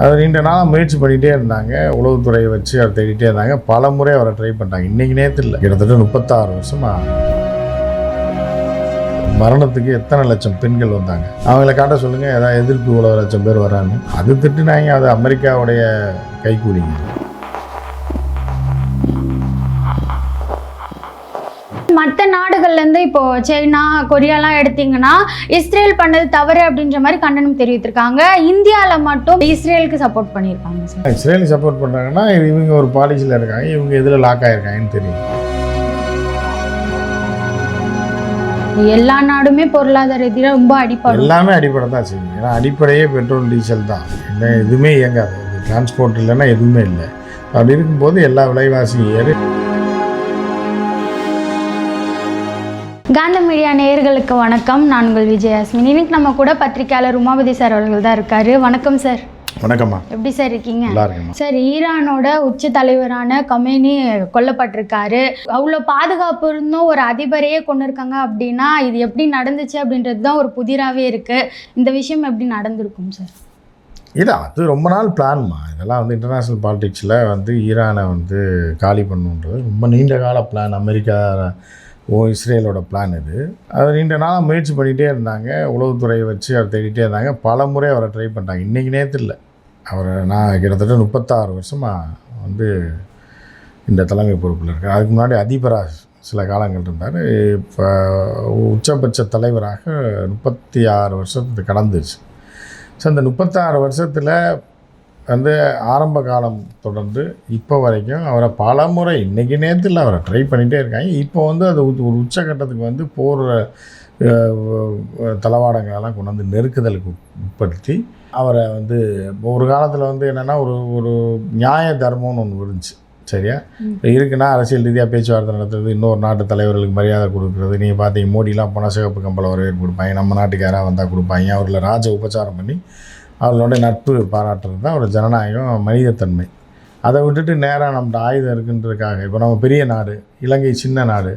அது நீண்ட நாளாக முயற்சி பண்ணிகிட்டே இருந்தாங்க. உளவுத்துறையை வச்சு அதை தேடிட்டே இருந்தாங்க. பல முறை அவரை ட்ரை பண்ணிட்டாங்க. இன்றைக்கி நேற்று இல்லை, கிட்டத்தட்ட 36 வருஷமாக. மரணத்துக்கு எத்தனை லட்சம் பெண்கள் வந்தாங்க, அவங்கள காட்ட சொல்லுங்கள். ஏதாவது எதிர்ப்பு இவ்வளோ லட்சம் பேர் வராங்க. அது திட்டுனாங்க. அது அமெரிக்காவுடைய கைக்கூலிங்க. மற்ற நாடுகள்லேருந்து இப்போது சைனா, கொரியாலாம் எடுத்திங்கன்னா இஸ்ரேல் பண்ணது தவறு அப்படின்ற மாதிரி கண்டனம் தெரிவித்திருக்காங்க. இந்தியாவில் மட்டும் இஸ்ரேலுக்கு சப்போர்ட் பண்ணியிருக்காங்க சார். இஸ்ரேலுக்கு சப்போர்ட் பண்ணுறாங்கன்னா இவங்க ஒரு பாலிசியில் இருக்காங்க, இவங்க எதில் லாக் ஆகிருக்காங்கன்னு தெரியும். எல்லா நாடுமே பொருளாதார ரீதியாக ரொம்ப அடிப்படை, எல்லாமே அடிப்படை தான் செய்யும். ஏன்னா அடிப்படையே பெட்ரோல் டீசல் தான். என்ன எதுவுமே இயங்காது. டிரான்ஸ்போர்ட் இல்லைன்னா எதுவுமே இல்லை. அப்படி இருக்கும்போது எல்லா விலைவாசியும் ஏறி. காந்தம் மீடியா நேயர்களுக்கு வணக்கம். நான் உங்கள் விஜயாஸ்மின். இன்னைக்கு நம்ம கூட பத்திரிகையாளர் உமாபதி சார் அவர்கள் தான் இருக்காரு. வணக்கம் சார். வணக்கம்மா. எப்படி சார் இருக்கீங்க? நல்லா இருக்கேன் சார். ஈரானோட உச்ச தலைவரான கமேனி கொல்லப்பட்டிருக்காரு. அவ்வளோ பாதுகாப்பு இருந்தும் ஒரு அதிபரையே கொண்டு இருக்காங்க அப்படின்னா இது எப்படி நடந்துச்சு அப்படின்றது தான் ஒரு புதிராகவே இருக்கு. இந்த விஷயம் எப்படி நடந்திருக்கும் சார்? இல்லை, அது ரொம்ப நாள் பிளான்மா. இதெல்லாம் வந்து இன்டர்நேஷ்னல் பாலிடிக்ஸில் வந்து ஈரானை வந்து காலி பண்ணுன்றது ரொம்ப நீண்ட கால பிளான். அமெரிக்கா இஸ்ரேலோட பிளான் இது. அது நீண்ட நாளாக முயற்சி பண்ணிகிட்டே இருந்தாங்க. உளவுத்துறையை வச்சு அதை தேடிட்டே இருந்தாங்க. பல முறை அவரை ட்ரை பண்ணிட்டாங்க. இன்றைக்கி நேற்று இல்லை, அவரை நான் கிட்டத்தட்ட 36 வருஷமாக வந்து இந்த தலைமை பொறுப்பில் இருக்கேன். அதுக்கு முன்னாடி அதிபராக சில காலங்கள் இருந்தார். இப்போ உச்சபட்ச தலைவராக 36 வருஷத்துக்கு கடந்துச்சு. ஸோ அந்த 36 வருஷத்தில் வந்து ஆரம்ப காலம் தொடர்ந்து இப்போ வரைக்கும் அவரை பல முறை, இன்றைக்கி நேரத்தில் அவரை ட்ரை பண்ணிகிட்டே இருக்காங்க. இப்போ வந்து அது ஒரு உச்சக்கட்டத்துக்கு வந்து போர் தளவாடங்களெல்லாம் கொண்டு வந்து நெருக்குதலுக்கு உட்படுத்தி அவரை வந்து ஒரு காலத்தில் வந்து என்னென்னா ஒரு நியாய தர்மம்னு ஒன்று இருந்துச்சு. சரியா இருக்குன்னா அரசியல் ரீதியாக பேச்சுவார்த்தை நடத்துறது, இன்னொரு நாட்டு தலைவர்களுக்கு மரியாதை கொடுக்குறது. நீங்கள் பார்த்தீங்க மோடிலாம் போனால் சிவப்பு கம்பள வரவேற்பு கொடுப்பாங்க, நம்ம நாட்டுக்கு யாராவது வந்தால் கொடுப்பாங்க. அவர்களை ராஜ உபச்சாரம் பண்ணி அவர்களோட நட்பு பாராட்டுறது தான் ஒரு ஜனநாயகம், மனிதத்தன்மை. அதை விட்டுட்டு நேராக நம்மகிட்ட ஆயுதம் இருக்குன்றதுக்காக, இப்போ நம்ம பெரிய நாடு, இலங்கை சின்ன நாடு,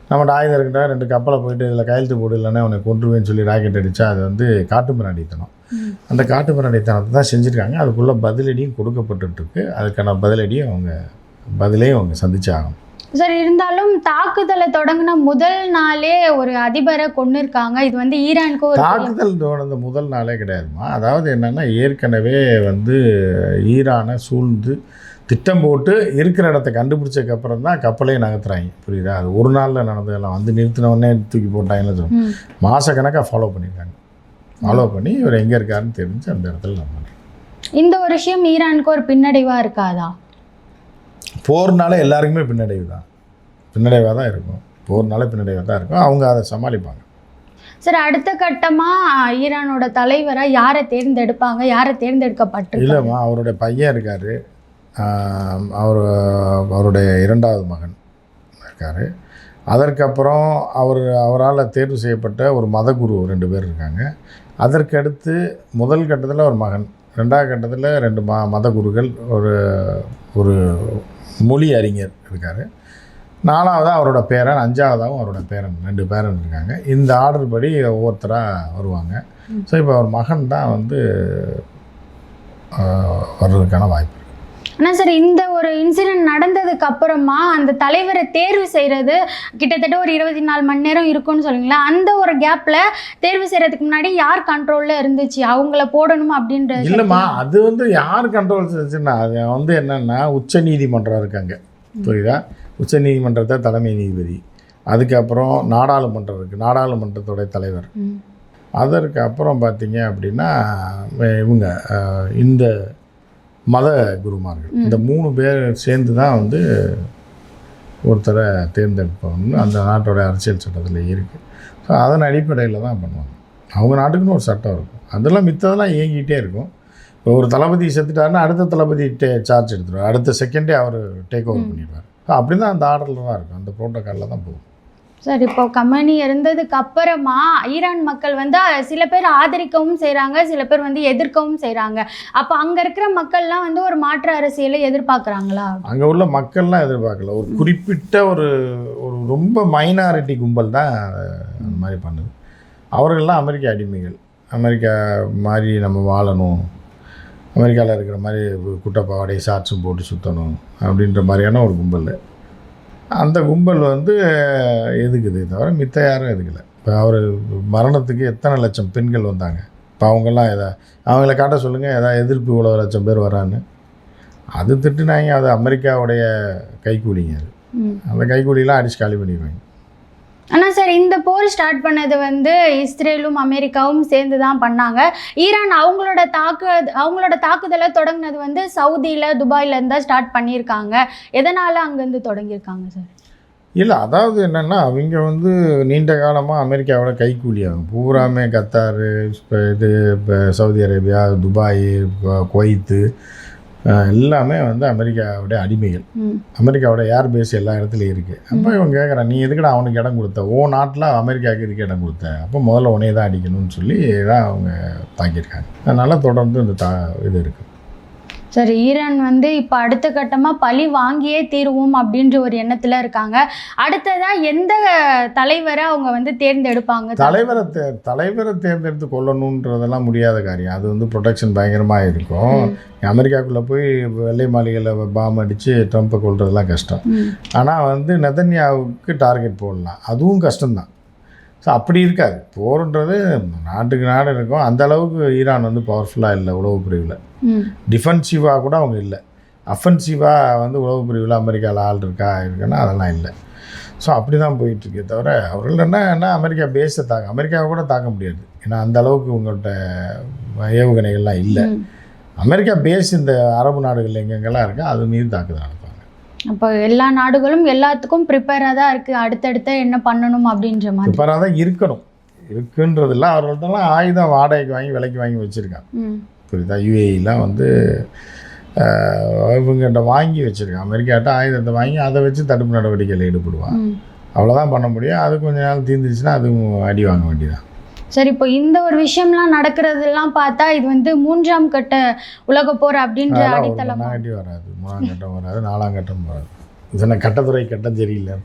நம்மகிட்ட ஆயுதம் இருக்குன்றா 2 கப்பலை போயிட்டு இதில் கையெழுத்து போடு இல்லைன்னா அவனை கொன்றுவேன்னு சொல்லி ராக்கெட் அடித்தா அது வந்து காட்டு மிராண்டித்தனம். அந்த காட்டு மிராண்டித்தனத்தை தான் செஞ்சுருக்காங்க. அதுக்குள்ளே பதிலடியும் கொடுக்கப்பட்டுருக்கு. அதுக்கான பதிலடியும் அவங்க சந்திச்சாகும் சார். இருந்தாலும் தாக்குதலை தொடங்கின முதல் நாளே ஒரு அதிபரை கொண்டு இருக்காங்க. இது வந்து ஈரானுக்கு ஒரு தாக்குதல் தொடர்ந்த முதல் நாளே கிடையாதுமா. அதாவது என்னென்னா ஏற்கனவே வந்து ஈரானை சூழ்ந்து திட்டம் போட்டு இருக்கிற இடத்த கண்டுபிடிச்சதுக்கப்புறம் தான் கப்பலையும் நகர்த்துறாங்க. புரியுதா? அது ஒரு நாளில் நடந்ததெல்லாம் வந்து நிறுத்தினவுடனே தூக்கி போட்டாங்கன்னு சொல்லுவோம். மாதக்கணக்காக ஃபாலோ பண்ணியிருக்காங்க. ஃபாலோ பண்ணி இவர் எங்கே இருக்காருன்னு தெரிஞ்சு அந்த இடத்துல நம்ம இந்த ஒரு விஷயம் ஈரானுக்கு ஒரு பின்னடைவாக இருக்காதா? போர்னால எல்லாருக்குமே பின்னடைவாக தான் இருக்கும். போர்னால பின்னடைவாக தான் இருக்கும். அவங்க அதை சமாளிப்பாங்க. சார், அடுத்த கட்டமாக ஈரானோட தலைவராக யாரை தேர்ந்தெடுப்பாங்க? யாரை தேர்ந்தெடுக்கப்பட்டு? இல்லைம்மா, அவருடைய பையன் இருக்கார், அவருடைய 2வது மகன் இருக்கார். அதற்கப்புறம் அவரால் தேர்வு செய்யப்பட்ட ஒரு மதகுரு 2 பேர் இருக்காங்க. அதற்கடுத்து முதல் கட்டத்தில் ஒரு மகன், 2வது கட்டத்தில் 2 மதகுருகள், ஒரு மொழி அறிஞர் இருக்கார். 4வதாக அவரோட பேரன், 5வதாகவும் அவரோட பேரன், 2 பேரன் இருக்காங்க. இந்த ஆர்டர் படி ஒவ்வொருத்தராக வருவாங்க. ஸோ இப்போ அவர் மகன் தான் வந்து வர்றதுக்கான வாய்ப்பு. ஆனால் சார், இந்த ஒரு இன்சிடென்ட் நடந்ததுக்கு அப்புறமா அந்த தலைவரை தேர்வு செய்கிறது கிட்டத்தட்ட ஒரு 24 மணி நேரம் இருக்கும்னு சொல்லுங்களேன். அந்த ஒரு கேப்பில் தேர்வு செய்கிறதுக்கு முன்னாடி யார் கண்ட்ரோலில் இருந்துச்சு? அவங்கள போடணும் அப்படின்றது இல்லைம்மா. அது வந்து யார் கண்ட்ரோல் செஞ்சுன்னா அது வந்து என்னென்னா உச்ச நீதிமன்றம் இருக்காங்க. புரியுதா? உச்ச நீதிமன்றத்தை தலைமை நீதிபதி, அதுக்கப்புறம் நாடாளுமன்றம் இருக்குது, நாடாளுமன்றத்தோடைய தலைவர். அதற்கு அப்புறம் பார்த்தீங்க அப்படின்னா இவங்க இந்த மத குருமார்கள், இந்த 3 பேர் சேர்ந்து தான் வந்து ஒருத்தரை தேர்ந்தெடுப்போம்னு அந்த நாட்டோட அரசியல் சட்டத்தில் இருக்குது. ஸோ அதன் அடிப்படையில் தான் பண்ணுவாங்க. அவங்க நாட்டுக்குன்னு ஒரு சட்டம் இருக்கும். அதெல்லாம் மித்ததெல்லாம் இயங்கிகிட்டே இருக்கும். இப்போ ஒரு தளபதி செத்துட்டாருன்னா அடுத்த தளபதி சார்ஜ் எடுத்துருவார், அடுத்த செகண்டே அவர் டேக் ஓவர் பண்ணிடுவார். ஸோ அப்படி தான் அந்த ஆர்டரில் தான் இருக்கும், அந்த ப்ரோட்டோக்காலில் தான் போகும். சார், இப்போ கமேனி இருந்ததுக்கு அப்புறமா ஈரான் மக்கள் வந்து சில பேர் ஆதரிக்கவும் செய்கிறாங்க, சில பேர் வந்து எதிர்க்கவும் செய்கிறாங்க. அப்போ அங்கே இருக்கிற மக்கள்லாம் வந்து ஒரு மாற்று அரசியலை எதிர்பார்க்குறாங்களா? அங்கே உள்ள மக்கள்லாம் எதிர்பார்க்கல. ஒரு குறிப்பிட்ட ஒரு ரொம்ப மைனாரிட்டி கும்பல் தான் அந்த மாதிரி பண்ணுது. அவர்கள்லாம் அமெரிக்க அடிமைகள். அமெரிக்கா மாதிரி நம்ம வாழணும், அமெரிக்காவில் இருக்கிற மாதிரி குட்டப்பாவாடை ஷார்ட்ஸும் போட்டு சுற்றணும் அப்படின்ற மாதிரியான ஒரு கும்பல். அந்த கும்பல் வந்து எதுக்குது தவிர மித்த யாரும் எதுக்கலை. இப்போ அவர் மரணத்துக்கு எத்தனை லட்சம் பெண்கள் வந்தாங்க. இப்போ அவங்கெல்லாம் அவங்கள காட்ட சொல்லுங்கள், எதாவது எதிர்ப்பு இவ்வளோ லட்சம் பேர் வரான்னு. அது திட்டுனாங்க, அது அமெரிக்காவுடைய கைக்கூலிங்க. அது அந்த கைக்கூலியெலாம் அடித்து காலி பண்ணிடுவாங்க. ஆனால் சார், இந்த போர் ஸ்டார்ட் பண்ணது வந்து இஸ்ரேலும் அமெரிக்காவும் சேர்ந்து தான் பண்ணாங்க. ஈரான் அவங்களோட தாக்குதலை தொடங்கினது வந்து சவுதியில் துபாயிலேருந்து தான் ஸ்டார்ட் பண்ணியிருக்காங்க. எதனால் அங்கேருந்து தொடங்கியிருக்காங்க சார்? இல்லை, அதாவது என்னென்னா அவங்க வந்து நீண்ட காலமாக அமெரிக்காவோட கைக்கூலியாகும். பூராமே கத்தார், இப்போ சவுதி அரேபியா, துபாய், குவைத்து எல்லாமே வந்து அமெரிக்காவுடைய அடிமைகள். அமெரிக்காவோட ஏர்பேஸ் எல்லா இடத்துலையும் இருக்குது. அப்போ இவங்க கேட்குறான், நீ எதுக்குடா அவனுக்கு இடம் கொடுத்த? நாட்டில் அமெரிக்காவுக்கு இதுக்கு இடம் கொடுத்த? அப்போ முதல்ல உடனே தான் அடிக்கணும்னு சொல்லி தான் அவங்க தாக்கியிருக்காங்க. அதனால் தொடர்ந்து இந்த இது இருக்குது. சரி, ஈரான் வந்து இப்போ அடுத்த கட்டமாக பழி வாங்கியே தீருவோம் அப்படின்ற ஒரு எண்ணத்தில் இருக்காங்க. அடுத்ததாக எந்த தலைவரை அவங்க வந்து தேர்ந்தெடுப்பாங்க? தலைவரை தேர்ந்தெடுத்து கொள்ளணுன்றதெல்லாம் முடியாத காரியம். அது வந்து ப்ரொடெக்ஷன் பயங்கரமாக இருக்கும். அமெரிக்காவுக்குள்ளே போய் வெள்ளை மாளிகையில் பாம் அடித்து ட்ரம்ப்பை கொள்றதெல்லாம் கஷ்டம். ஆனால் வந்து நெதன்யாவுக்கு டார்கெட் போடலாம், அதுவும் கஷ்டம்தான். ஸோ அப்படி இருக்காது. போருன்றது நாட்டுக்கு நாடு இருக்கும். அந்த அளவுக்கு ஈரான் வந்து பவர்ஃபுல்லாக இல்லை உளவு பிரிவில். டிஃபென்சிவாக கூட அவங்க இல்லை. அஃபென்சிவாக வந்து உளவு பிரிவில் அமெரிக்காவில் ஆள் இருக்குன்னா அதெல்லாம் இல்லை. ஸோ அப்படி தான் போயிட்டுருக்கே தவிர அவர்கள் என்ன அமெரிக்கா பேஸை அமெரிக்காவை கூட தாக்க முடியாது. ஏன்னா அந்த அளவுக்கு உங்கள்கிட்ட ஏவுகணைகள்லாம் இல்லை. அமெரிக்கா பேஸ் இந்த அரபு நாடுகள் எங்கெங்கெல்லாம் இருக்கோ அது மீது தாக்குதல் நடத்துவாங்க. அப்போ எல்லா நாடுகளும் எல்லாத்துக்கும் ப்ரிப்பேராக தான் இருக்குது, அடுத்தடுத்த என்ன பண்ணணும் அப்படின்ற மாதிரி ப்ரிப்பேராக தான் இருக்குன்றதில்ல. அவர்கள்ட்டலாம் ஆயுதம் வாடகைக்கு வாங்கி விலைக்கு வாங்கி வச்சுருக்காங்க. புரியுதா? யுஏஇலாம் வந்து இவங்ககிட்ட வாங்கி வச்சுருக்காங்க. அமெரிக்காட்ட ஆயுதத்தை வாங்கி அதை வச்சு தடுப்பு நடவடிக்கையில் ஈடுபடுவாங்க. அவ்வளோதான் பண்ண முடியும். அது கொஞ்ச நாள் தீர்ந்துச்சுன்னா அதுவும் அடி வாங்க வேண்டியதான். சரி, இப்போ இந்த ஒரு விஷயம்லாம் நடக்கிறதெல்லாம் பார்த்தா இது வந்து 3ஆம் கட்ட உலகப்போர் அப்படின்ற அடித்தளம் அடி வராது. 3ஆம் கட்டம் வராது, 4ஆம் கட்டம் வராது. இது கட்டத்துறை கட்டம் சரியில்லை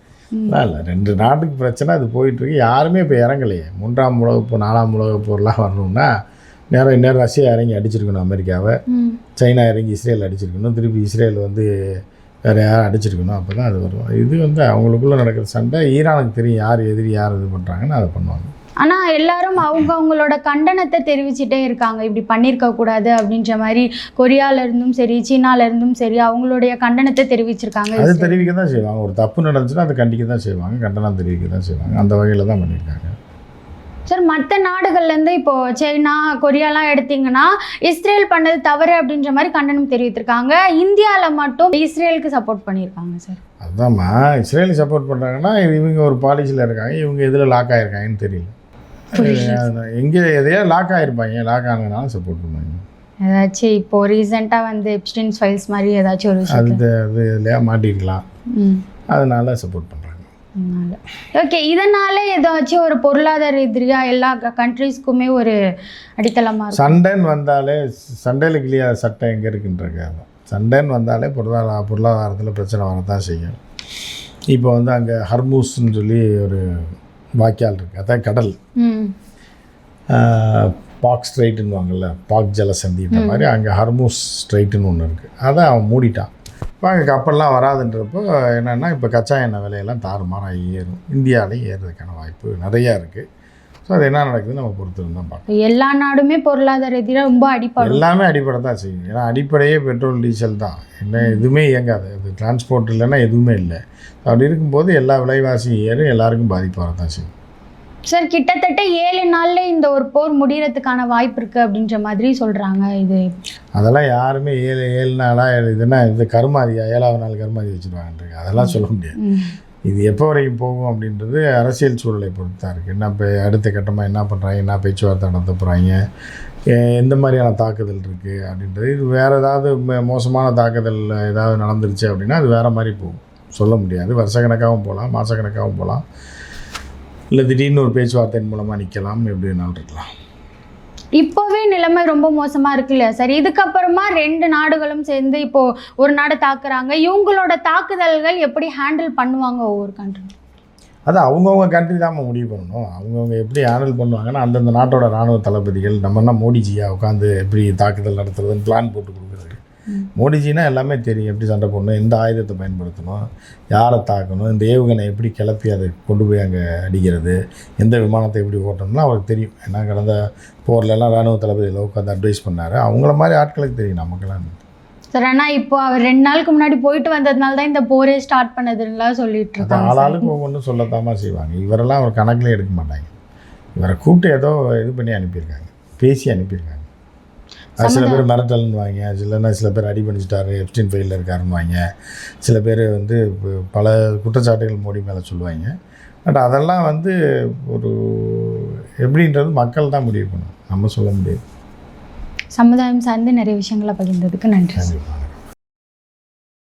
இல்லை. 2 நாட்டுக்கு பிரச்சனை, அது போயிட்டுருக்கு. யாருமே இப்போ இறங்கலையே. 3ஆம் உலகப்போர் 4ஆம் உலகப்போர்லாம் வரணும்னா நேரம் ரஷ்யா இறங்கி அடிச்சிருக்கணும் அமெரிக்காவை, சைனா இறங்கி இஸ்ரேல் அடிச்சிருக்கணும், திருப்பி இஸ்ரேல் வந்து வேறு யாரும் அடிச்சிருக்கணும். அப்போ தான் அது வரும். இது வந்து அவங்களுக்குள்ளே நடக்கிற சண்டை. ஈரானுக்கு தெரியும் யார் எதிரி, யார் இது பண்ணுறாங்கன்னு அதை பண்ணுவாங்க. ஆனால் எல்லாரும் அவங்களோட கண்டனத்தை தெரிவிச்சுட்டே இருக்காங்க, இப்படி பண்ணியிருக்கக்கூடாது அப்படின்ற மாதிரி. கொரியாவிலேருந்தும் சரி, சீனாவிலேருந்தும் சரி அவங்களுடைய கண்டனத்தை தெரிவிச்சிருக்காங்க. அது தெரிவிக்க தான் செய்வாங்க. ஒரு தப்பு நடந்துச்சுன்னா அதை கண்டிக்க தான் செய்வாங்க, கண்டனம் தெரிவிக்க தான் செய்வாங்க. அந்த வகையில் தான் பண்ணியிருக்காங்க. சார், மற்ற நாடுகள்லேருந்து இப்போது சைனா, கொரியாலாம் எடுத்திங்கன்னா இஸ்ரேல் பண்ணது தவறு அப்படின்ற மாதிரி கண்டனம் தெரிவித்திருக்காங்க. இந்தியாவில் மட்டும் இஸ்ரேலுக்கு சப்போர்ட் பண்ணியிருக்காங்க சார். அதுதான்மா, இஸ்ரேலுக்கு சப்போர்ட் பண்ணுறாங்கன்னா இவங்க ஒரு பாலிசியில் இருக்காங்க, இவங்க எதில் லாக் ஆகிருக்காங்கன்னு தெரியல. எங்கே எதையா லாக் ஆகிருப்பாங்க, லாக் ஆனதுனால சப்போர்ட் பண்ணுவாங்க. ஏதாச்சும் இப்போது ரீசெண்டாக வந்து எப்ஸ்டைன்ஸ் ஃபைல்ஸ் மாதிரி ஏதாச்சும் ஒரு அது இல்லையா மாட்டிருக்கலாம், அதனால சப்போர்ட் பண்ணுறாங்க. ஓகே, இதனால ஏதாச்சும் ஒரு பொருளாதார எதிரியாக எல்லா கண்ட்ரீஸ்க்குமே ஒரு அடித்தளமாக இருக்கும். சண்டைன்னு வந்தாலே சண்டையில் கிளியாத சட்டை எங்கே இருக்குன்றது. சண்டைன்னு வந்தாலே பொருளாதாரத்தில் பிரச்சனை வரதான் செய்யும். இப்போ வந்து அங்கே ஹர்மூஸ்ன்னு சொல்லி ஒரு வாய்க்கால் இருக்குது, அதான் கடல். பாக் ஸ்ட்ரைட்டுன்னுவாங்கள்ல, பாக் ஜலசந்தின்ற மாதிரி அங்கே ஹர்மூஸ் ஸ்ட்ரைட்டுன்னு ஒன்று இருக்குது. அதை அவன் மூடிட்டான். இப்போ அங்கே கப்பல்லாம் வராதுன்றப்போ என்னென்னா இப்போ கச்சா எண்ணெய் விலையெல்லாம் தாறுமாறாக ஏறும். இந்தியாவிலையும் ஏறுறதுக்கான வாய்ப்பு நிறையா இருக்குது. ஸோ அது என்ன நடக்குதுன்னு நம்ம பொறுத்து தான் பார்க்கணும். எல்லா நாடுமே பொருளாதார ரீதியாக ரொம்ப அடிப்படை, எல்லாமே அடிப்படை தான் செய்யும். ஏன்னா அடிப்படையே பெட்ரோல் டீசல் தான். என்ன எதுவுமே இயங்காது. அது டிரான்ஸ்போர்ட் இல்லைன்னா எதுவுமே இல்லை. அப்படி இருக்கும்போது எல்லா விலைவாசியும் ஏறும், எல்லாருக்கும் பாதிப்பாக தான் செய்யும். சார், கிட்டத்தட்ட 7 நாளில் இந்த ஒரு போர் முடிகிறதுக்கான வாய்ப்பு இருக்குது அப்படின்ற மாதிரி சொல்கிறாங்க. இது அதெல்லாம் யாருமே 7 நாளாக இதுன்னா இது கருமாதியா 7ஆவது நாள் கருமாதி வச்சுருவாங்கன்றது அதெல்லாம் சொல்ல முடியாது. இது எப்போ வரைக்கும் போகும் அப்படின்றது அரசியல் சூழலை பொறுத்து தான் இருக்குது. என்ன இப்போ அடுத்த கட்டமாக என்ன பண்ணுறாங்க, என்ன பேச்சுவார்த்தை நடத்த போகிறாங்க, எந்த மாதிரியான தாக்குதல் இருக்குது அப்படின்றது. இது வேறு ஏதாவது மோசமான தாக்குதல் ஏதாவது நடந்துருச்சு அப்படின்னா அது வேறு மாதிரி போகும், சொல்ல முடியாது. வருஷக்கணக்காகவும் போகலாம், மாதக்கணக்காகவும் போகலாம், இல்லை திடீர்னு ஒரு பேச்சுவார்த்தையின் மூலமாக நிற்கலாம், எப்படி வேணாலும் இருக்கலாம். இப்போவே நிலைமை ரொம்ப மோசமாக இருக்கு இல்லையா சார்? இதுக்கப்புறமா 2 நாடுகளும் சேர்ந்து இப்போது ஒரு நாடு தாக்குறாங்க. இவங்களோட தாக்குதல்கள் எப்படி ஹேண்டில் பண்ணுவாங்க ஒவ்வொரு கண்ட்ரி? அது அவங்கவுங்க கண்ட்ரி தான் முடிவு பண்ணணும். அவங்கவுங்க எப்படி ஹேண்டில் பண்ணுவாங்கன்னா அந்தந்த நாட்டோட இராணுவ தளபதிகள் நம்மனா மோடிஜியா உட்காந்து எப்படி தாக்குதல் நடத்துறதுன்னு பிளான் போட்டு கொடுக்குறது. மோடிஜினா எல்லாமே தெரியும், எப்படி சண்டை போடணும், எந்த ஆயுதத்தை பயன்படுத்தணும், யாரை தாக்கணும், இந்த ஏவுகணை எப்படி கிளப்பி அதை கொண்டு போய் அங்கே அடிக்கிறது, எந்த விமானத்தை எப்படி ஓட்டணும்னா அவருக்கு தெரியும். ஏன்னா கடந்த போர்லெல்லாம் இராணுவ தளபதியில் உட்காந்து அட்வைஸ் பண்ணார். அவங்கள மாதிரி ஆட்களுக்கு தெரியும், நமக்கெல்லாம். சார் ஆனால் இப்போ அவர் 2 நாளுக்கு முன்னாடி போயிட்டு வந்ததுனால தான் இந்த போரே ஸ்டார்ட் பண்ணதுலாம் சொல்லிட்டு இருக்காங்க. ஆளாளுக்கு ஒவ்வொன்றும் சொல்லத்தாமா செய்வாங்க. இவரெல்லாம் அவர் கணக்கில் எடுக்க மாட்டாங்க. இவரை கூப்பிட்டு ஏதோ இது பண்ணி அனுப்பியிருக்காங்க, பேசி அனுப்பியிருக்காங்க. சில பேர் மிரட்டல்னு வாங்க, சில பேர் அடி பண்ணிச்சிட்டாரு, எப்ஸ்டீன் ஃபைலில் இருக்காருன்னு வாங்க, சில பேர் வந்து பல குற்றச்சாட்டுகள் மோடி மேலே சொல்லுவாங்க. பட் அதெல்லாம் வந்து ஒரு எப்படின்றது மக்கள் தான் முடிவு பண்ணணும், நம்ம சொல்ல முடியாது. சமுதாயம் சார்ந்து நிறைய விஷயங்களை பகிர்ந்ததுக்கு நன்றி. கண்டிப்பாக.